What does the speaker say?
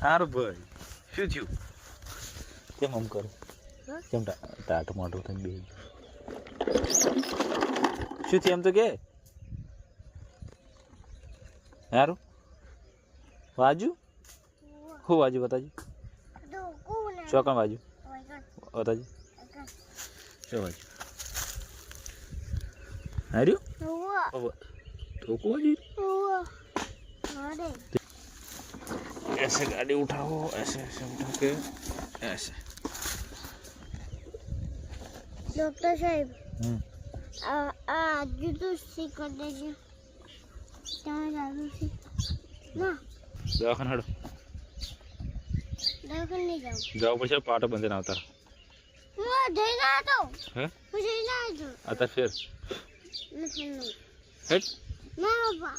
હારું ભાઈ શું થયું કેમ આમ કરો કેમ ટાટ મોટું થઈને બે શું થયું એમ તો કે હારું વાજુ હું વાજુ બતાજી ચોકણ વાજુ બતાજી શું વાજુ હાર્યું ठोको जी ऐसे गाड़ी उठाओ ऐसे ऐसे उठा के ऐसे डॉक्टर साहब आज तो सी कर दीजिए क्या जादू सी ना दवाखाना हड़ो दवाखाना नहीं जाओ जाओ पीछे पाटा बंदे ना उतार मैं देना तो है मुझे ना दो आता फिर नहीं हेट ना बाबा